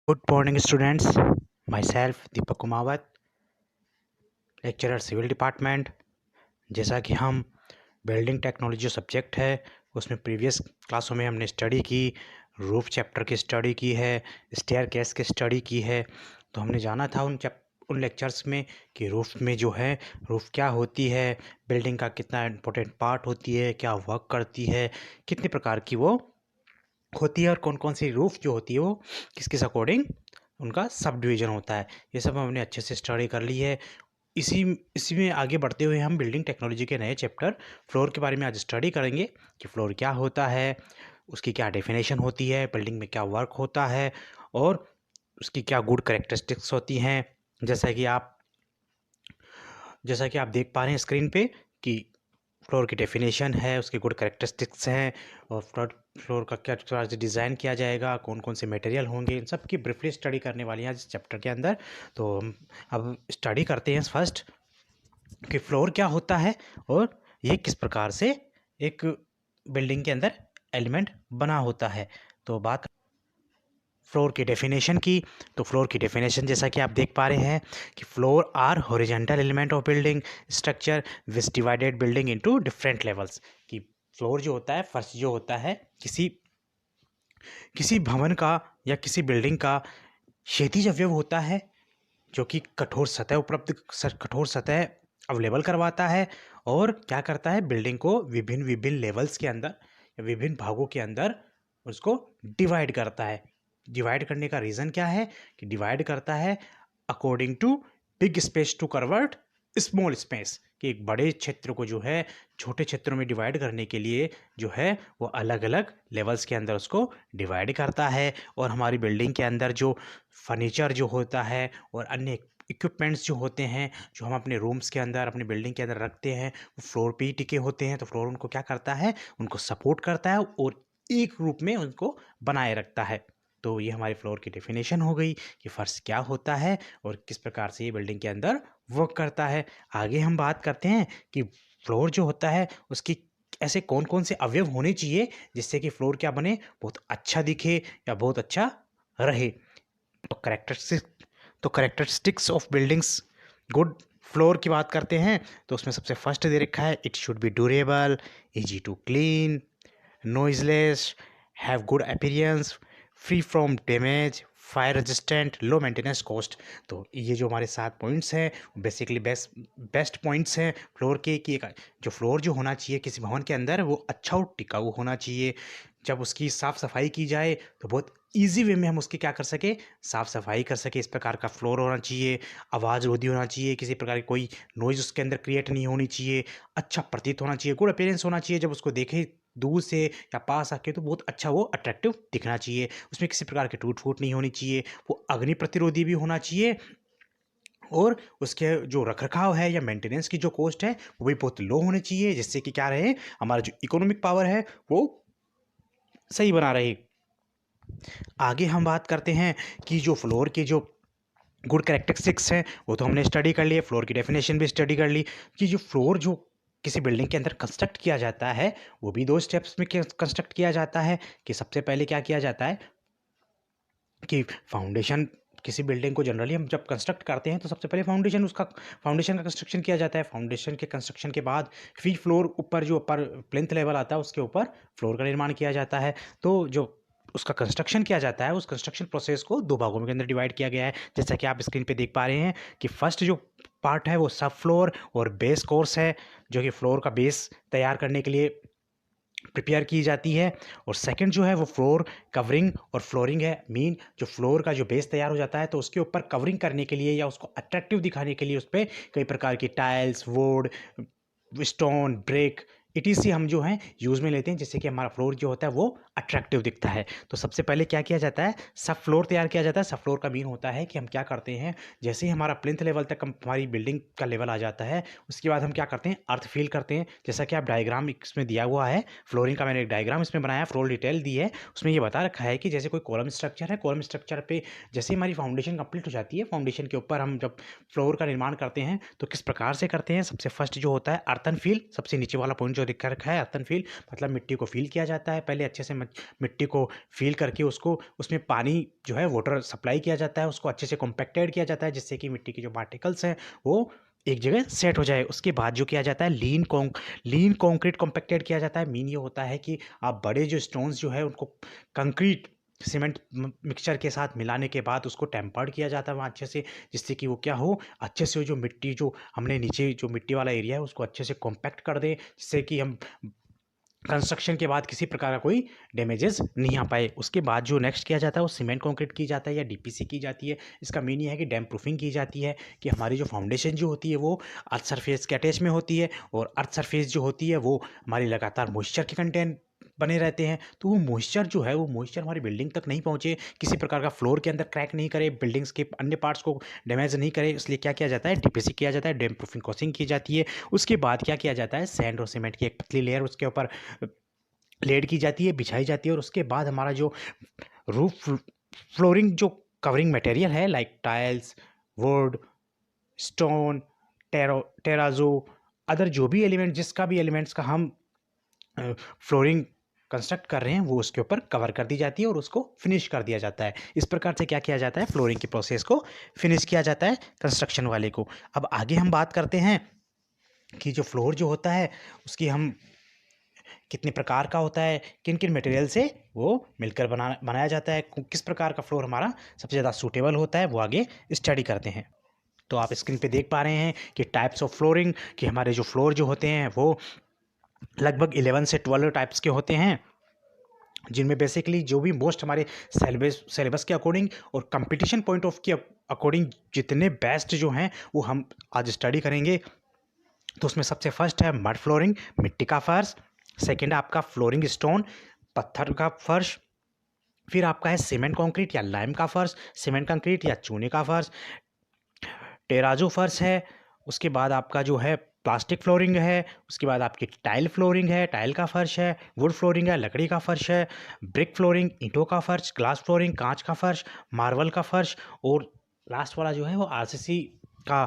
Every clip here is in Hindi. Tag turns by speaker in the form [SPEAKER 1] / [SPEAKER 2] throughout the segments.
[SPEAKER 1] Good morning, students. Myself, Deepak Kumawat, lecturer civil department. जैसा कि हम बिल्डिंग टेक्नोलॉजी जो सब्जेक्ट है उसमें प्रीवियस क्लासों में हमने स्टडी की, रूफ चैप्टर की स्टडी की है, स्टेयरकेस की स्टडी की है। तो हमने जाना था उन लेक्चर्स में कि रूफ में जो है रूफ क्या होती है, बिल्डिंग का कितना इम्पोर्टेंट पार्ट होती है, क्या वर्क करती है, कितने प्रकार की वो होती है और कौन कौन सी रूफ जो होती है वो किस किस अकॉर्डिंग उनका सब डिवीज़न होता है। ये सब हमने अच्छे से स्टडी कर ली है। इसी इसी में आगे बढ़ते हुए हम बिल्डिंग टेक्नोलॉजी के नए चैप्टर फ्लोर के बारे में आज स्टडी करेंगे कि फ्लोर क्या होता है, उसकी क्या डेफिनेशन होती है, बिल्डिंग में क्या वर्क होता है और उसकी क्या गुड करेक्टरिस्टिक्स होती हैं। जैसा कि आप देख पा रहे हैं स्क्रीन पे कि फ्लोर की डेफिनेशन है, उसके गुड करेक्टरिस्टिक्स हैं और फ्लोर का क्या तरह से डिज़ाइन किया जाएगा, कौन कौन से मटेरियल होंगे, इन सब की ब्रीफली स्टडी करने वाली है इस चैप्टर के अंदर। तो हम अब स्टडी करते हैं फर्स्ट कि फ्लोर क्या होता है और ये किस प्रकार से एक बिल्डिंग के अंदर एलिमेंट बना होता है। तो बात फ्लोर की डेफिनेशन की, तो फ्लोर की डेफिनेशन जैसा कि आप देख पा रहे हैं कि floor are horizontal element of building structure which divided building into different levels. कि फ्लोर जो होता है, फर्श जो होता है किसी किसी भवन का या किसी बिल्डिंग का क्षैतिज अवयव होता है जो कि कठोर सतह अवेलेबल करवाता है और क्या करता है, बिल्डिंग को विभिन्न विभिन्न लेवल्स के अंदर या विभिन्न भागों के अंदर उसको डिवाइड करता है। डिवाइड करने का रीज़न क्या है कि डिवाइड करता है according to big space to convert small space, कि एक बड़े क्षेत्र को जो है छोटे क्षेत्रों में डिवाइड करने के लिए जो है वो अलग अलग लेवल्स के अंदर उसको डिवाइड करता है। और हमारी बिल्डिंग के अंदर जो फर्नीचर जो होता है और अन्य इक्विपमेंट्स जो होते हैं जो हम अपने रूम्स के अंदर अपनी बिल्डिंग के अंदर रखते हैं वो फ्लोर पे ही टिके होते हैं। तो फ्लोर उनको क्या करता है, उनको सपोर्ट करता है और एक रूप में उनको बनाए रखता है। तो ये हमारी फ्लोर की डेफिनेशन हो गई कि फर्श क्या होता है और किस प्रकार से ये बिल्डिंग के अंदर वर्क करता है। आगे हम बात करते हैं कि फ्लोर जो होता है उसकी ऐसे कौन कौन से अवयव होने चाहिए जिससे कि फ्लोर क्या बने, बहुत अच्छा दिखे या बहुत अच्छा रहे। तो characteristics of buildings good floor की बात करते हैं तो उसमें सबसे फर्स्ट दे रखा है it should be durable, easy to clean, noiseless, have good appearance, free from damage, fire resistant, low maintenance cost. तो ये जो हमारे 7 पॉइंट्स हैं बेसिकली बेस्ट पॉइंट्स हैं फ्लोर के, कि एक जो फ्लोर जो होना चाहिए किसी भवन के अंदर वो अच्छा और टिकाऊ होना चाहिए। जब उसकी साफ़ सफाई की जाए तो बहुत ईजी वे में हम उसकी क्या कर सके, साफ़ सफाई कर सके। इस प्रकार का फ्लोर होना चाहिए, आवाज़ रोधी होना चाहिए, किसी प्रकार की कोई नॉइज़ उसके अंदर क्रिएट नहीं होनी चाहिए, अच्छा प्रतीत होना चाहिए, गुड अपीयरेंस होना चाहिए। जब उसको देखें दूर से या पास आके तो बहुत अच्छा वो अट्रैक्टिव दिखना चाहिए। उसमें किसी प्रकार की टूट फूट नहीं होनी चाहिए, वो अग्नि प्रतिरोधी भी होना चाहिए और उसके जो रखरखाव है या मेंटेनेंस की जो कॉस्ट है वो भी बहुत लो होनी चाहिए, जिससे कि क्या रहे, हमारा जो इकोनॉमिक पावर है वो सही बना रहे। आगे हम बात करते हैं कि जो फ्लोर के जो गुड कैरेक्टरिस्टिक्स हैं वो तो हमने स्टडी कर लिए, फ्लोर की डेफिनेशन भी स्टडी कर ली कि जो फ्लोर जो किसी बिल्डिंग के अंदर कंस्ट्रक्ट किया जाता है वो भी 2 स्टेप्स में कंस्ट्रक्ट किया जाता है। कि सबसे पहले क्या किया जाता है कि फाउंडेशन, किसी बिल्डिंग को जनरली हम जब कंस्ट्रक्ट करते हैं तो सबसे पहले फाउंडेशन का कंस्ट्रक्शन किया जाता है। फाउंडेशन के कंस्ट्रक्शन के बाद फिर फ्लोर ऊपर जो ऊपर प्लिंथ लेवल आता है उसके ऊपर फ्लोर का निर्माण किया जाता है। तो जो उसका कंस्ट्रक्शन किया जाता है उस कंस्ट्रक्शन प्रोसेस को 2 भागों के अंदर डिवाइड किया गया है, जैसा कि आप स्क्रीन पे देख पा रहे हैं कि फर्स्ट जो पार्ट है वो सब फ्लोर और बेस कोर्स है, जो कि फ्लोर का बेस तैयार करने के लिए प्रिपेयर की जाती है। और सेकंड जो है वो फ्लोर कवरिंग और फ्लोरिंग है। मीन जो फ्लोर का जो बेस तैयार हो जाता है तो उसके ऊपर कवरिंग करने के लिए या उसको अट्रैक्टिव दिखाने के लिए उस पर कई प्रकार की tiles, wood, stone, brick etc. हम जो हैं यूज़ में लेते हैं, जिससे कि हमारा फ्लोर जो होता है वो अट्रैक्टिव दिखता है। तो सबसे पहले क्या किया जाता है, सब फ्लोर तैयार किया जाता है। सब फ्लोर का मीन होता है कि हम क्या करते हैं, जैसे ही हमारा प्लिंथ लेवल तक हमारी बिल्डिंग का लेवल आ जाता है उसके बाद हम क्या करते हैं, अर्थ फिल करते हैं। जैसा कि आप डायग्राम इसमें दिया हुआ है, फ्लोरिंग का मैंने एक डायग्राम इसमें बनाया, फ्लोर डिटेल दी है, उसमें ये बता रखा है कि जैसे कोई कॉलम स्ट्रक्चर है, कॉलम स्ट्रक्चर पे जैसे ही हमारी फाउंडेशन कंप्लीट हो जाती है, फाउंडेशन के ऊपर हम जब फ्लोर का निर्माण करते हैं तो किस प्रकार से करते हैं। सबसे फर्स्ट जो होता है अर्थन फील, सबसे नीचे वाला पॉइंट जो दिखा रखा है अर्थन फील, मतलब मिट्टी को फील किया जाता है पहले अच्छे से मिट्टी को फील करके उसको उसमें पानी जो है वाटर सप्लाई किया जाता है, उसको अच्छे से कॉम्पैक्टेड किया जाता है जिससे कि मिट्टी की जो पार्टिकल्स हैं वो एक जगह सेट हो जाए। उसके बाद जो किया जाता है लीन कंक्रीट कॉम्पैक्टेड किया जाता है। मीन ये होता है कि आप बड़े जो स्टोन्स जो है उनको कंक्रीट सीमेंट मिक्सचर के साथ मिलाने के बाद उसको टेम्पर्ड किया जाता है वहाँ अच्छे से, जिससे कि वो क्या हो, अच्छे से जो मिट्टी जो हमने नीचे जो मिट्टी वाला एरिया है उसको अच्छे से कॉम्पैक्ट कर दे, जिससे कि हम कंस्ट्रक्शन के बाद किसी प्रकार का कोई डैमेजेस नहीं आ पाए। उसके बाद जो नेक्स्ट किया जाता है वो सीमेंट कंक्रीट की जाता है या डीपीसी की जाती है। इसका मीन ये है कि डैम प्रूफिंग की जाती है कि हमारी जो फाउंडेशन जो होती है वो अर्थ सरफेस के अटैच में होती है, और अर्थ सरफेस जो होती है वो हमारी लगातार मॉइस्चर के कंटेंट बने रहते हैं, तो वो मॉइस्चर जो है वो मॉइस्चर हमारी बिल्डिंग तक नहीं पहुंचे, किसी प्रकार का फ्लोर के अंदर क्रैक नहीं करे, बिल्डिंग्स के अन्य पार्ट्स को डैमेज नहीं करे, इसलिए क्या किया जाता है, डीपीसी किया जाता है, डैम प्रूफिंग कोसिंग की जाती है। उसके बाद क्या किया जाता है, सैंड और सीमेंट की एक पतली लेयर उसके ऊपर लेड की जाती है, बिछाई जाती है, और उसके बाद हमारा जो रूफ फ्लोरिंग जो कवरिंग मटेरियल है like tiles, wood, stone, terrazzo, other जो भी एलिमेंट जिसका भी एलिमेंट्स का हम फ्लोरिंग कंस्ट्रक्ट कर रहे हैं वो उसके ऊपर कवर कर दी जाती है और उसको फिनिश कर दिया जाता है। इस प्रकार से क्या किया जाता है, फ्लोरिंग की प्रोसेस को फिनिश किया जाता है कंस्ट्रक्शन वाले को। अब आगे हम बात करते हैं कि जो फ्लोर जो होता है उसकी हम कितने प्रकार का होता है, किन किन मटेरियल से वो मिलकर बनाया जाता है, किस प्रकार का फ्लोर हमारा सबसे ज़्यादा सूटेबल होता है, वो आगे स्टडी करते हैं। तो आप स्क्रीन पे देख पा रहे हैं कि टाइप्स ऑफ फ्लोरिंग, कि हमारे जो फ्लोर जो होते हैं वो लगभग 11 से 12 टाइप्स के होते हैं, जिनमें बेसिकली जो भी मोस्ट हमारे सिलेबस के अकॉर्डिंग और कंपटीशन पॉइंट ऑफ के अकॉर्डिंग जितने बेस्ट जो हैं वो हम आज स्टडी करेंगे। तो उसमें सबसे फर्स्ट है मड फ्लोरिंग, मिट्टी का फर्श। सेकंड आपका फ्लोरिंग स्टोन, पत्थर का फर्श। फिर आपका है सीमेंट कंक्रीट या लाइम का फर्श, सीमेंट कंक्रीट या चूने का फर्श, टेराजो फर्श है। उसके बाद आपका जो है प्लास्टिक फ्लोरिंग है। उसके बाद आपकी टाइल फ्लोरिंग है, टाइल का फर्श है। वुड फ्लोरिंग है, लकड़ी का फर्श है। ब्रिक फ्लोरिंग, ईंटों का फर्श। ग्लास फ्लोरिंग, कांच का फर्श। मार्बल का फर्श। और लास्ट वाला जो है वो आरसीसी का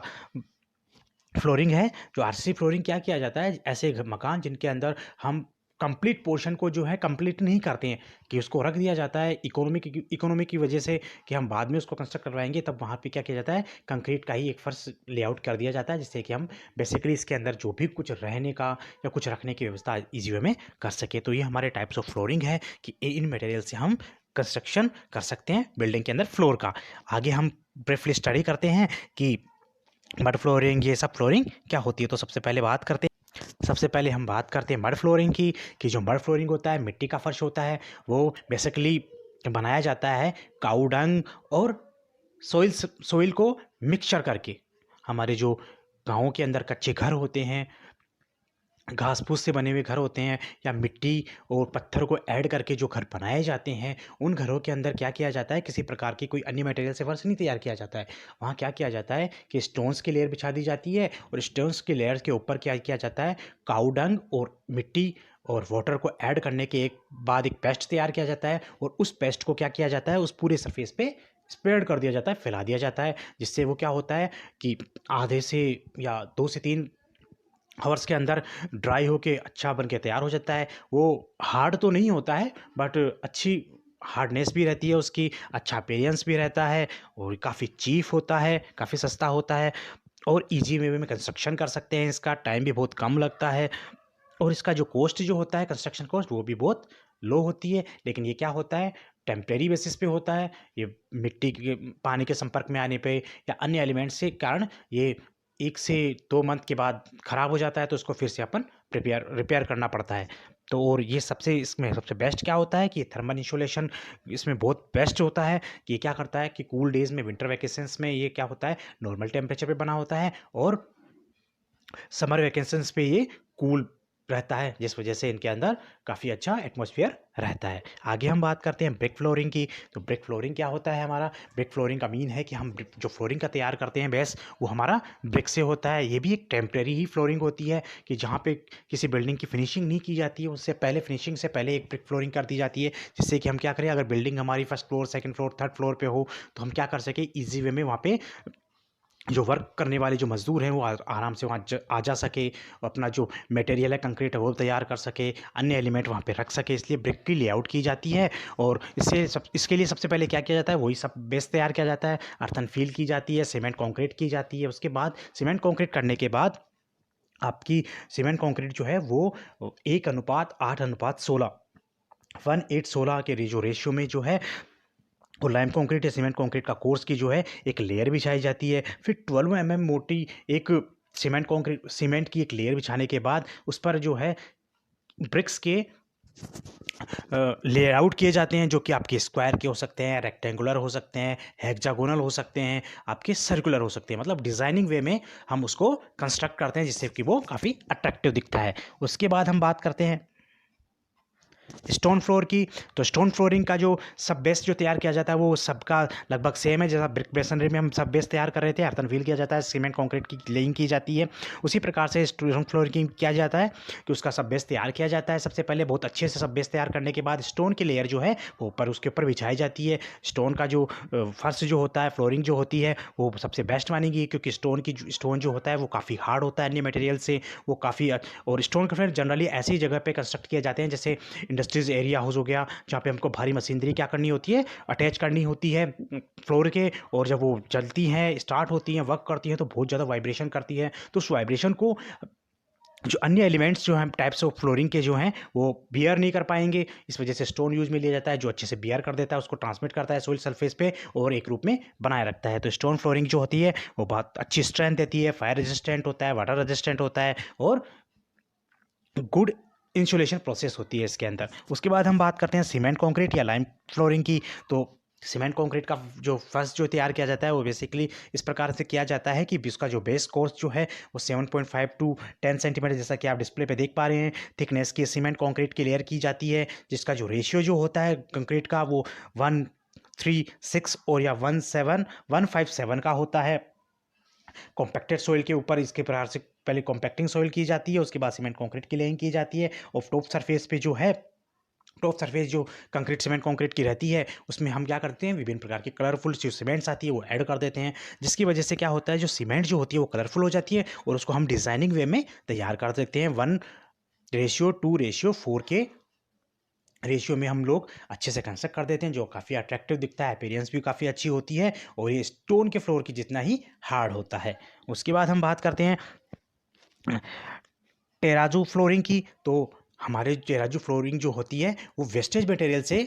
[SPEAKER 1] फ्लोरिंग है। जो आरसीसी फ्लोरिंग क्या किया जाता है, ऐसे मकान जिनके अंदर हम कंप्लीट पोर्शन को जो है कंप्लीट नहीं करते हैं, कि उसको रख दिया जाता है इकोनॉमी की वजह से, कि हम बाद में उसको कंस्ट्रक्ट करवाएंगे, तब वहाँ पे क्या किया जाता है, कंक्रीट का ही एक फर्श लेआउट कर दिया जाता है, जिससे कि हम बेसिकली इसके अंदर जो भी कुछ रहने का या कुछ रखने की व्यवस्था ईजी वे में कर सके। तो ये हमारे टाइप्स ऑफ फ्लोरिंग है कि इन मटेरियल से हम कंस्ट्रक्शन कर सकते हैं बिल्डिंग के अंदर फ्लोर का। आगे हम ब्रीफली स्टडी करते हैं कि मड फ्लोरिंग ये सब फ्लोरिंग क्या होती है। तो सबसे पहले हम बात करते हैं मड फ्लोरिंग की, कि जो मड फ्लोरिंग होता है, मिट्टी का फर्श होता है, वो बेसिकली बनाया जाता है काऊ डंग और सोइल को मिक्सचर करके। हमारे जो गाँवों के अंदर कच्चे घर होते हैं, घास फूस से बने हुए घर होते हैं, या मिट्टी और पत्थर को ऐड करके जो घर बनाए जाते हैं, उन घरों के अंदर क्या किया जाता है, किसी प्रकार की कोई अन्य मटेरियल से फर्श नहीं तैयार किया जाता है। वहाँ क्या किया जाता है कि स्टोन्स की लेयर बिछा दी जाती है, और स्टोन्स की लेयर के ऊपर क्या किया जाता है, काऊ डंग और मिट्टी और वाटर को ऐड करने के बाद एक पेस्ट तैयार किया जाता है, और उस पेस्ट को क्या किया जाता है, उस पूरे सरफेस पे स्प्रेड कर दिया जाता है, फैला दिया जाता है, जिससे वो क्या होता है कि आधे से या 2 से 3 हावर्स के अंदर ड्राई होके अच्छा बन के तैयार हो जाता है। वो हार्ड तो नहीं होता है, बट अच्छी हार्डनेस भी रहती है उसकी, अच्छा अपीयरेंस भी रहता है, और काफ़ी चीप होता है, काफ़ी सस्ता होता है, और ईजी वे में कंस्ट्रक्शन कर सकते हैं। इसका टाइम भी बहुत कम लगता है, और इसका जो कॉस्ट जो होता है, कंस्ट्रक्शन कॉस्ट, वो भी बहुत लो होती है। लेकिन ये क्या होता है, टेम्परेरी बेसिस पे होता है। ये मिट्टी के पानी के संपर्क में आने पे या अन्य एलिमेंट्स के कारण ये 1 से 2 मंथ के बाद ख़राब हो जाता है, तो उसको फिर से अपन रिपेयर करना पड़ता है। तो और ये इसमें सबसे बेस्ट क्या होता है कि थर्मल इंसुलेशन इसमें बहुत बेस्ट होता है, कि ये क्या करता है कि कूल डेज़ में, विंटर वैकेशंस में ये क्या होता है, नॉर्मल टेम्परेचर पे बना होता है, और समर वैकेशंस पे ये कूल रहता है, जिस वजह से इनके अंदर काफ़ी अच्छा एटमॉस्फेयर रहता है। आगे हम बात करते हैं ब्रिक फ्लोरिंग की। तो ब्रिक फ्लोरिंग क्या होता है, हमारा ब्रिक फ्लोरिंग का मीन है कि हम जो फ्लोरिंग का तैयार करते हैं बेस, वो हमारा ब्रिक से होता है। ये भी एक टेम्परेरी ही फ्लोरिंग होती है, कि जहाँ पे किसी बिल्डिंग की फिनिशिंग नहीं की जाती है, उससे पहले फिनिशिंग से पहले एक ब्रिक फ्लोरिंग कर दी जाती है, जिससे कि हम क्या करें, अगर बिल्डिंग हमारी first floor, second floor, third floor पर हो, तो हम क्या कर सकें, ईजी वे में वहाँ पे जो वर्क करने वाले जो मज़दूर हैं वो आराम से वहाँ आ जा सके, अपना जो मटेरियल है कंक्रीट है वो तैयार कर सके, अन्य एलिमेंट वहाँ पे रख सके, इसलिए ब्रिक की लेआउट की जाती है। और इसके लिए सबसे पहले क्या किया जाता है, वही सब बेस तैयार किया जाता है, अर्थन फील की जाती है, सीमेंट कंक्रीट की जाती है। उसके बाद सीमेंट कंक्रीट करने के बाद आपकी सीमेंट कंक्रीट जो है वो 1:8:16 1:8:16 के जो रेशियो में जो है वो लाइम कंक्रीट या सीमेंट कंक्रीट का कोर्स की जो है एक लेयर बिछाई जाती है। फिर 12 mm मोटी एक सीमेंट की एक लेयर बिछाने के बाद उस पर जो है ब्रिक्स के लेआउट किए जाते हैं, जो कि आपके स्क्वायर के हो सकते हैं, रेक्टेंगुलर हो सकते हैं, हेक्सागोनल हो सकते हैं, आपके सर्कुलर हो सकते हैं। मतलब डिज़ाइनिंग वे में हम उसको कंस्ट्रक्ट करते हैं जिससे कि वो काफ़ी अट्रैक्टिव दिखता है। उसके बाद हम बात करते हैं स्टोन फ्लोर की। तो स्टोन फ्लोरिंग का जो सब बेस जो तैयार किया जाता है वो सबका लगभग सेम है। जैसा ब्रिक मेसनरी में हम सब बेस तैयार कर रहे थे, अर्थन फील किया जाता है, सीमेंट कंक्रीट की लेइंग की जाती है, उसी प्रकार से स्टोन फ्लोरिंग किया जाता है कि उसका सब बेस तैयार किया जाता है। सबसे पहले बहुत अच्छे से सब बेस तैयार करने के बाद स्टोन की लेयर जो है वो ऊपर उसके ऊपर बिछाई जाती है। स्टोन का जो फर्श जो होता है, फ्लोरिंग जो होती है वो सबसे बेस्ट मानी गई, क्योंकि स्टोन जो होता है वो काफ़ी हार्ड होता है अन्य मटेरियल से, वो काफ़ी और स्टोन का फिर जनरली ऐसी जगह पे कंस्ट्रक्ट किए जाते हैं जैसे इंडस्ट्रीज एरिया हो गया, जहाँ पे हमको भारी मशीनरी क्या करनी होती है, अटैच करनी होती है फ्लोर के। और जब वो चलती हैं, स्टार्ट होती हैं, वर्क करती हैं, तो बहुत ज़्यादा वाइब्रेशन करती है। तो उस वाइब्रेशन को जो अन्य एलिमेंट्स जो हैं टाइप्स ऑफ फ्लोरिंग के जो हैं वो बियर नहीं कर पाएंगे। इस वजह से स्टोन यूज में लिया जाता है जो अच्छे से बियर कर देता है, उसको ट्रांसमिट करता है सोइल सरफेस पे और एक रूप में बनाए रखता है। तो स्टोन फ्लोरिंग जो होती है वो बहुत अच्छी स्ट्रेंथ देती है, फायर रेजिस्टेंट होता है, वाटर रेजिस्टेंट होता है और गुड इंसुलेशन प्रोसेस होती है इसके अंदर। उसके बाद हम बात करते हैं सीमेंट कंक्रीट या लाइम फ्लोरिंग की। तो सीमेंट कंक्रीट का जो फर्श जो तैयार किया जाता है वो बेसिकली इस प्रकार से किया जाता है कि उसका जो बेस कोर्स जो है वो 7.5 टू 10 सेंटीमीटर, जैसा कि आप डिस्प्ले पे देख पा रहे हैं, थिकनेस की सीमेंट कंक्रीट की लेयर की जाती है, जिसका जो रेशियो जो होता है कंक्रीट का वो 1:3:6 और या 1:7:1:5:7 का होता है। कॉम्पैक्टेड सोइल के ऊपर इसके प्रकार से पहले कॉम्पैक्टिंग सोइल की जाती है, उसके बाद सीमेंट कंक्रीट की लेइंग की जाती है। और टॉप सरफेस पे जो है, टॉप सरफेस जो कंक्रीट सीमेंट कंक्रीट की रहती है उसमें हम क्या करते हैं, विभिन्न प्रकार की कलरफुल जो सीमेंट्स आती है वो ऐड कर देते हैं, जिसकी वजह से क्या होता है, जो सीमेंट जो होती है वो कलरफुल हो जाती है और उसको हम डिज़ाइनिंग वे में तैयार कर देते हैं। 1:2:4 के रेशियो में हम लोग अच्छे से कंस्ट्रक्ट कर देते हैं, जो काफ़ी अट्रैक्टिव दिखता है, अपीयरेंस भी काफ़ी अच्छी होती है और ये स्टोन के फ्लोर की जितना ही हार्ड होता है। उसके बाद हम बात करते हैं टेराजू फ्लोरिंग की। तो हमारे टेराजू फ्लोरिंग जो होती है वो वेस्टेज मटेरियल से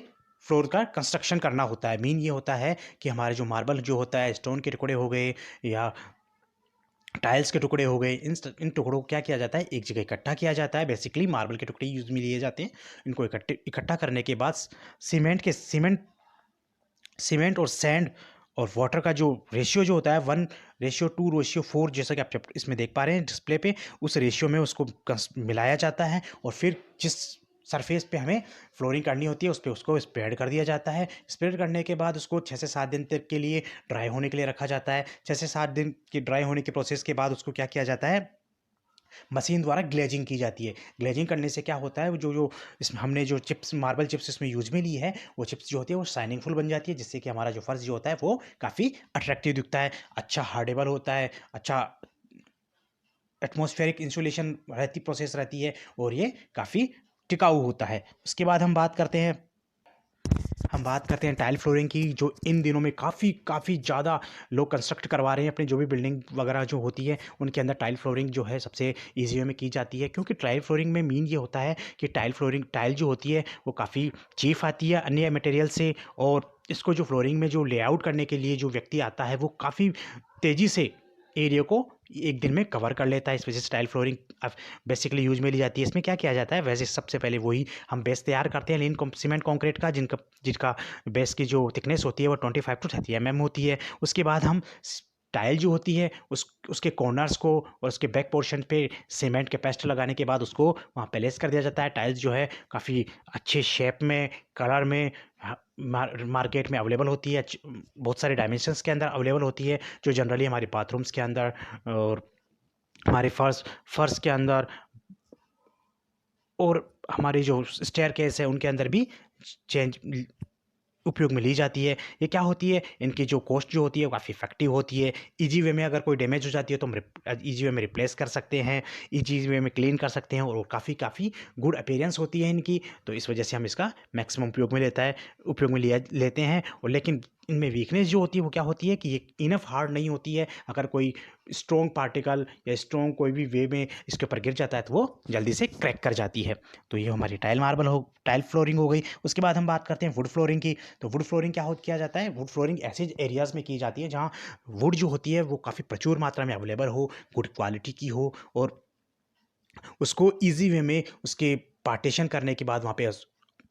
[SPEAKER 1] फ्लोर का कंस्ट्रक्शन करना होता है। मीन ये होता है कि हमारे जो मार्बल जो होता है, स्टोन के टुकड़े हो गए या टाइल्स के टुकड़े हो गए, इन टुकड़ों को क्या किया जाता है, एक जगह इकट्ठा किया जाता है। बेसिकली मार्बल के टुकड़े यूज में लिए जाते हैं। इनको इकट्ठा करने के बाद सीमेंट और सैंड और वाटर का जो रेशियो जो होता है 1:2:4, जैसा कि आप इसमें देख पा रहे हैं डिस्प्ले पे, उस रेशियो में उसको मिलाया जाता है और फिर जिस सरफेस पे हमें फ्लोरिंग करनी होती है उस पर उसको स्प्रेड कर दिया जाता है। स्प्रेड करने के बाद उसको 6 से 7 दिन तक के लिए ड्राई होने के लिए रखा जाता है। 6 से 7 दिन की ड्राई होने के प्रोसेस के बाद उसको क्या किया जाता है, मशीन द्वारा ग्लेजिंग की जाती है। ग्लेजिंग करने से क्या होता है, जो जो इसमें हमने जो चिप्स मार्बल चिप्स इसमें यूज में ली है वो चिप्स जो होती है वो शाइनिंग फुल बन जाती है, जिससे कि हमारा जो फर्श जो होता है वो काफ़ी अट्रैक्टिव दिखता है, अच्छा हार्डेबल होता है, अच्छा एटमॉस्फेरिक इंसुलेशन रहती प्रोसेस रहती है और ये काफ़ी टिकाऊ होता है। उसके बाद हम बात करते हैं टाइल फ्लोरिंग की, जो इन दिनों में काफ़ी ज़्यादा लोग कंस्ट्रक्ट करवा रहे हैं अपनी जो भी बिल्डिंग वगैरह जो होती है उनके अंदर टाइल फ्लोरिंग जो है सबसे ईजी वे में की जाती है। क्योंकि टाइल फ्लोरिंग में मीन ये होता है कि टाइल जो होती है वो काफ़ी चीप आती है अन्य मटेरियल से, और इसको जो फ्लोरिंग में जो लेआउट करने के लिए जो व्यक्ति आता है वो काफ़ी तेज़ी से एरिया को एक दिन में कवर कर लेता है। इस वजह से टाइल फ्लोरिंग बेसिकली यूज में ली जाती है। इसमें क्या किया जाता है, वैसे सबसे पहले वही हम बेस तैयार करते हैं सीमेंट कंक्रीट का, जिसका बेस की जो थिकनेस होती है वो 25 टू 30 mm होती है। उसके बाद हम टाइल जो होती है उसके कॉर्नर्स को और उसके बैक पोर्शन पे सीमेंट के पेस्ट लगाने के बाद उसको वहाँ प्लेस कर दिया जाता है। टाइल्स जो है काफ़ी अच्छे शेप में, कलर में मार्केट में अवेलेबल होती है, बहुत सारे डायमेंशंस के अंदर अवेलेबल होती है, जो जनरली हमारे बाथरूम्स के अंदर और हमारे फर्श के अंदर और हमारी जो स्टेयर केस है उनके अंदर भी चेंज उपयोग में ली जाती है। ये क्या होती है, इनकी जो कॉस्ट जो होती है वो काफ़ी इफेक्टिव होती है। ईजी वे में अगर कोई डैमेज हो जाती है तो हम ईजी वे में रिप्लेस कर सकते हैं, ईजी वे में क्लीन कर सकते हैं, और काफ़ी गुड अपीयरेंस होती है इनकी। तो इस वजह से हम इसका मैक्सिमम उपयोग में लिया लेते हैं। और लेकिन इनमें वीकनेस जो होती है वो क्या होती है कि ये इनफ हार्ड नहीं होती है। अगर कोई स्ट्रॉन्ग पार्टिकल या स्ट्रॉन्ग कोई भी वे में इसके ऊपर गिर जाता है तो वो जल्दी से क्रैक कर जाती है। तो ये हमारी टाइल फ्लोरिंग हो गई। उसके बाद हम बात करते हैं वुड फ्लोरिंग की। तो वुड फ्लोरिंग किया जाता है, वुड फ्लोरिंग ऐसे एरियाज़ में की जाती है जहाँ वुड जो होती है वो काफ़ी प्रचुर मात्रा में अवेलेबल हो, गुड क्वालिटी की हो, और उसको ईजी वे में उसके पार्टीशन करने के बाद वहाँ पे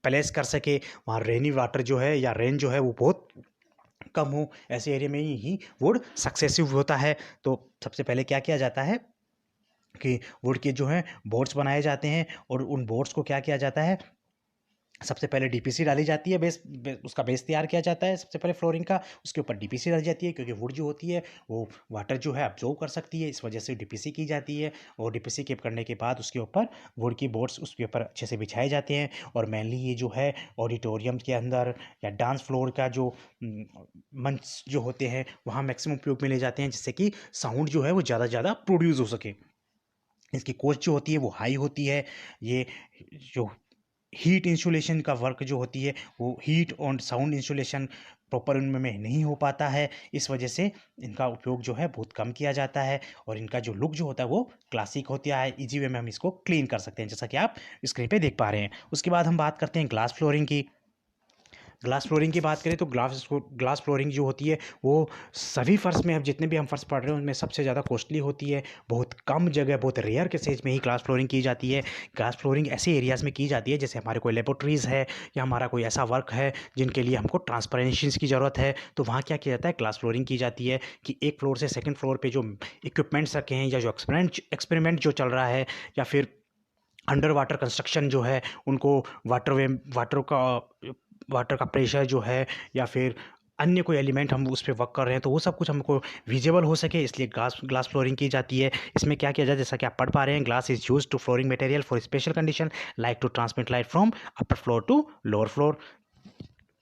[SPEAKER 1] प्लेस कर सके। वहाँ रेनी वाटर जो है या रेन जो है वो बहुत कम हो, ऐसे एरिया में ही वुड सक्सेसिव होता है। तो सबसे पहले क्या किया जाता है कि वुड के जो हैं बोर्ड्स बनाए जाते हैं, और उन बोर्ड्स को क्या किया जाता है, सबसे पहले डीपीसी डाली जाती है, उसका बेस तैयार किया जाता है सबसे पहले फ्लोरिंग का। उसके ऊपर डीपीसी डाली जाती है, क्योंकि वुड जो होती है वो वाटर जो है अब्जॉर्व कर सकती है, इस वजह से डीपीसी की जाती है। और डीपीसी के करने के बाद उसके ऊपर वुड की बोर्ड्स उसके ऊपर अच्छे से बिछाए जाते हैं। और मेनली ये जो है ऑडिटोरियम के अंदर या डांस फ्लोर का जो मंच जो होते हैं वहाँ मैक्सिमम उपयोग में ले जाते हैं, जिससे कि साउंड जो है वो ज़्यादा से ज़्यादा प्रोड्यूस हो सके। इसकी कॉस्ट जो होती है वो हाई होती है। ये जो हीट इंसुलेशन का वर्क जो होती है वो हीट और साउंड इंसुलेशन प्रॉपर उनमें नहीं हो पाता है, इस वजह से इनका उपयोग जो है बहुत कम किया जाता है। और इनका जो लुक जो होता है वो क्लासिक होता है, इजी वे में हम इसको क्लीन कर सकते हैं, जैसा कि आप स्क्रीन पे देख पा रहे हैं। उसके बाद हम बात करते हैं ग्लास फ्लोरिंग की। ग्लास फ्लोरिंग की बात करें तो ग्लास फ्लोरिंग जो होती है वो सभी फर्श में, अब जितने भी हम फर्श पढ़ रहे हैं उनमें सबसे ज़्यादा कॉस्टली होती है। बहुत कम जगह, बहुत रेयर केसेज में ही ग्लास फ्लोरिंग की जाती है। ग्लास फ्लोरिंग ऐसे एरियाज़ में की जाती है जैसे हमारे कोई लेबोरेटरीज़ है या हमारा कोई ऐसा वर्क है जिनके लिए हमको ट्रांसपेरेंसीज की ज़रूरत है, तो वहाँ क्या किया जाता है, ग्लास फ्लोरिंग की जाती है कि एक फ्लोर से सेकेंड फ्लोर पर जो इक्विपमेंट्स रखे हैं या जो एक्सपेरिमेंट जो चल रहा है, या फिर अंडर वाटर कंस्ट्रक्शन जो है उनको वाटर का प्रेशर जो है या फिर अन्य कोई एलिमेंट हम उस पर वर्क कर रहे हैं तो वो सब कुछ हमको विजिबल हो सके, इसलिए ग्लास फ्लोरिंग की जाती है। इसमें क्या किया जाए, जैसा कि आप पढ़ पा रहे हैं, glass is use to flooring material for special condition like to transmit light from upper floor to lower floor.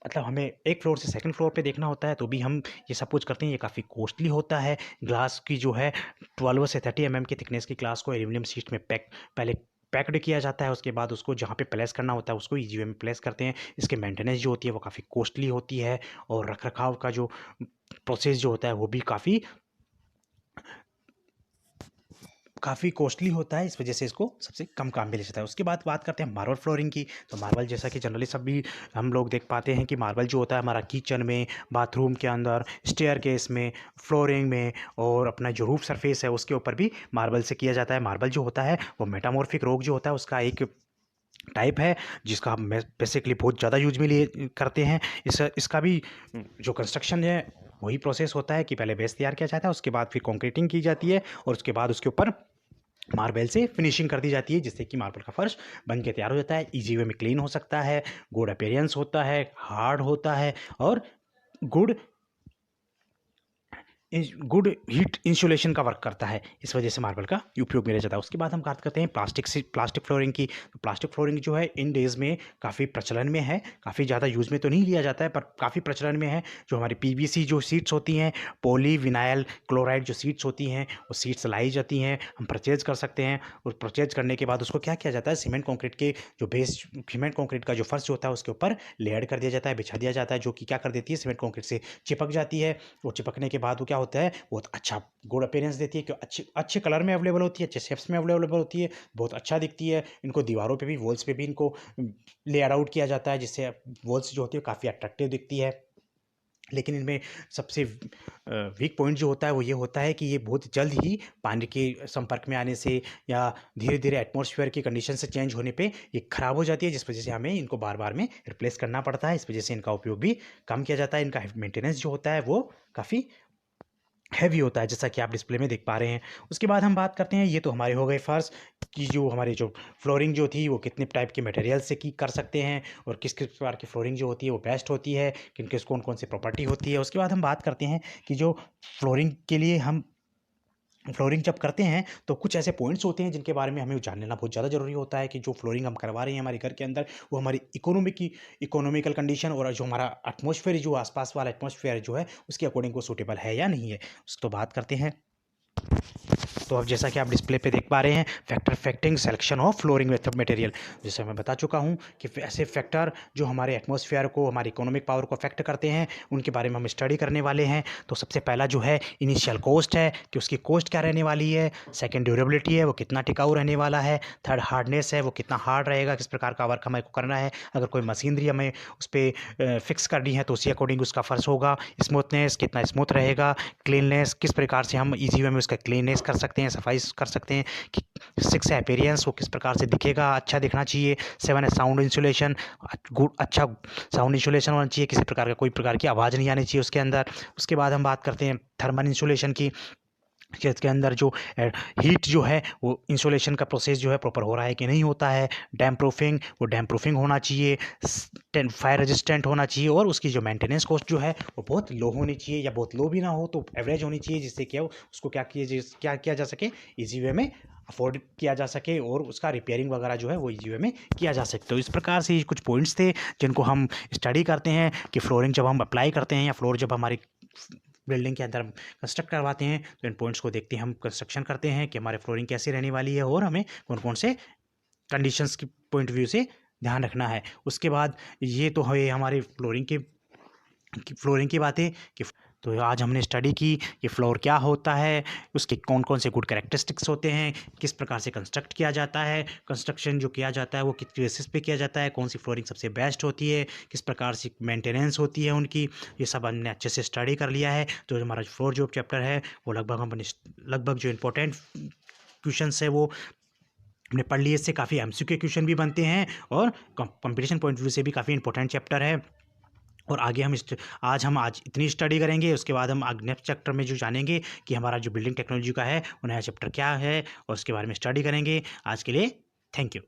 [SPEAKER 1] मतलब हमें एक फ्लोर से सेकंड फ्लोर पे देखना होता है तो भी हम ये सब कुछ करते हैं, ये काफ़ी कॉस्टली होता है। ग्लास की जो है 12 से 30 mm की थिकनेस की ग्लास को एल्यूमिनियम शीट में पहले पैक्ड किया जाता है, उसके बाद उसको जहाँ पे प्लेस करना होता है उसको ईजी वे में प्लेस करते हैं। इसके मेंटेनेंस जो होती है वो काफ़ी कॉस्टली होती है, और रख रखाव का जो प्रोसेस जो होता है वो भी काफ़ी कॉस्टली होता है, इस वजह से इसको सबसे कम काम में ले जाता है। उसके बाद बात करते हैं मार्बल फ्लोरिंग की। तो मार्बल जैसा कि जनरली सभी हम लोग देख पाते हैं कि मार्बल जो होता है हमारा किचन में, बाथरूम के अंदर, स्टेयरकेस में, फ्लोरिंग में, और अपना जो रूफ सरफेस है उसके ऊपर भी मार्बल से किया जाता है। मार्बल जो होता है वो मेटामॉर्फिक रॉक जो होता है उसका एक टाइप है जिसका हम बेसिकली बहुत ज़्यादा यूज में लिए करते हैं। इसका भी जो कंस्ट्रक्शन है वही प्रोसेस होता है कि पहले बेस तैयार किया जाता है, उसके बाद फिर कंक्रीटिंग की जाती है, और उसके बाद उसके ऊपर मार्बल से फिनिशिंग कर दी जाती है, जिससे कि मार्बल का फर्श बन के तैयार हो जाता है, इजी वे में क्लीन हो सकता है, गुड अपीयरेंस होता है, हार्ड होता है, और गुड गुड हीट इंसुलेशन का वर्क करता है। इस वजह से मार्बल का उपयोग में लिया जाता है। उसके बाद हम बात करते हैं प्लास्टिक फ्लोरिंग की। तो प्लास्टिक फ्लोरिंग जो है इन डेज़ में काफ़ी प्रचलन में है, काफ़ी ज़्यादा यूज़ में तो नहीं लिया जाता है पर काफ़ी प्रचलन में है। जो हमारी पीवीसी जो सीट्स होती हैं, पॉलीविनाइल क्लोराइड जो सीट्स होती हैं, वो सीट्स लाई जाती हैं, हम परचेज कर सकते हैं। और परचेज करने के बाद उसको क्या किया जाता है, सीमेंट कॉन्क्रीट का जो फर्श होता है उसके ऊपर लेयर कर दिया जाता है, बिछा दिया जाता है, जो कि क्या कर देती है, सीमेंट कॉन्क्रीट से चिपक जाती है। और चिपकने के बाद वो क्या होता है, बहुत अच्छा गुड अपीयरेंस देती है, कि अच्छे कलर में अवेलेबल होती है, अच्छे शेप्स में अवेलेबल होती है, बहुत अच्छा दिखती है। इनको दीवारों पे भी, वॉल्स पे भी इनको लेयर आउट किया जाता है, जिससे वॉल्स जो होती है काफ़ी अट्रैक्टिव दिखती है। लेकिन इनमें सबसे वीक पॉइंट जो होता है वो ये होता है कि ये बहुत जल्द ही पानी के संपर्क में आने से या धीरे धीरे एटमॉस्फेयर की कंडीशन से चेंज होने पे ये ख़राब हो जाती है, जिस वजह से हमें इनको बार बार में रिप्लेस करना पड़ता है। इस वजह से इनका उपयोग भी कम किया जाता है। इनका मेंटेनेंस जो होता है वो काफ़ी हैवी होता है, जैसा कि आप डिस्प्ले में देख पा रहे हैं। उसके बाद हम बात करते हैं, ये तो हमारे हो गए फर्श की, जो हमारी जो फ्लोरिंग जो थी वो कितने टाइप के मटेरियल से की कर सकते हैं, और किस किस प्रकार की फ्लोरिंग जो होती है वो बेस्ट होती है, किन किस कौन कौन सी प्रॉपर्टी होती है। उसके बाद हम बात करते हैं कि जो फ्लोरिंग के लिए हम फ्लोरिंग जब करते हैं तो कुछ ऐसे पॉइंट्स होते हैं जिनके बारे में हमें जान लेना बहुत ज़्यादा ज़रूरी होता है कि जो फ्लोरिंग हम करवा रहे हैं हमारे घर के अंदर वो हमारी इकोनॉमिकल कंडीशन और जो हमारा एटमॉस्फेयर जो आसपास वाला एटमॉस्फेयर जो है उसके अकॉर्डिंग वो सूटेबल है या नहीं है, उसकी तो बात करते हैं। तो अब जैसा कि आप डिस्प्ले पे देख पा रहे हैं, factor affecting selection of flooring material, जैसे मैं बता चुका हूं कि ऐसे फैक्टर जो हमारे एटमॉस्फेयर को, हमारी इकोनॉमिक पावर को अफेक्ट करते हैं, उनके बारे में हम स्टडी करने वाले हैं। तो सबसे पहला जो है इनिशियल कॉस्ट है कि उसकी कॉस्ट क्या रहने वाली है, सेकेंड ड्यूरेबिलिटी है वो कितना टिकाऊ रहने वाला है, थर्ड हार्डनेस है वो कितना हार्ड रहेगा, किस प्रकार का वर्क हमें को करना है, अगर कोई मशीनरी हमें उस पर फिक्स करनी है तो उसी अकॉर्डिंग उसका फर्श होगा, स्मूथनेस कितना स्मूथ रहेगा, क्लीननेस किस प्रकार से हम ईजी वे में उसका क्लीननेस कर सकते हैं, सफाई कर सकते हैं, कि सिक्स है अपीयरेंस वो किस प्रकार से दिखेगा, अच्छा दिखना चाहिए, सेवन है साउंड इंसुलेशन, गुड अच्छा साउंड इंसुलेशन होना चाहिए, किसी प्रकार का कोई प्रकार की आवाज़ नहीं आनी चाहिए उसके अंदर। उसके बाद हम बात करते हैं थर्मल इंसुलेशन की, कि इसके अंदर जो हीट जो है वो इंसुलेशन का प्रोसेस जो है प्रॉपर हो रहा है कि नहीं होता है, डैम्प प्रूफिंग वो डैम्प प्रूफिंग होना चाहिए, फायर रेजिस्टेंट होना चाहिए, और उसकी जो मेंटेनेंस कॉस्ट जो है वो बहुत लो होनी चाहिए या बहुत लो भी ना हो तो एवरेज होनी चाहिए, जिससे क्या उसको क्या किया जा सके ईजी वे में अफोर्ड किया जा सके और उसका रिपेयरिंग वगैरह जो है वो ईजी वे में किया जा सके। तो इस प्रकार से कुछ पॉइंट्स थे जिनको हम स्टडी करते हैं कि फ्लोरिंग जब हम अप्लाई करते हैं या फ्लोर जब हमारी बिल्डिंग के अंदर हम कंस्ट्रक्ट करवाते हैं तो इन पॉइंट्स को देखते हैं हम कंस्ट्रक्शन करते हैं कि हमारे फ्लोरिंग कैसी रहने वाली है और हमें कौन कौन से कंडीशंस की पॉइंट व्यू से ध्यान रखना है। उसके बाद ये तो है हमारे फ्लोरिंग की बातें कि तो आज हमने स्टडी की कि फ्लोर क्या होता है, उसके कौन कौन से गुड कैरेक्टरिस्टिक्स होते हैं, किस प्रकार से कंस्ट्रक्ट किया जाता है, कंस्ट्रक्शन जो किया जाता है वो किस बेसिस पे किया जाता है, कौन सी फ्लोरिंग सबसे बेस्ट होती है, किस प्रकार से मेंटेनेंस होती है उनकी, ये सब हमने अच्छे से स्टडी कर लिया है। तो हमारा फ्लोर जो चैप्टर है वो लगभग जो इम्पोर्टेंट क्वेश्चन है वो हमने पढ़ लिए। इससे काफ़ी एमसीक्यू क्वेश्चन भी बनते हैं और कंपटीशन पॉइंट व्यू से भी काफ़ी इंपॉर्टेंट चैप्टर है। और आगे हम आज इतनी स्टडी करेंगे, उसके बाद हम नेक्स्ट चैप्टर में जो जानेंगे कि हमारा जो बिल्डिंग टेक्नोलॉजी का है वो नया चैप्टर क्या है और उसके बारे में स्टडी करेंगे। आज के लिए थैंक यू।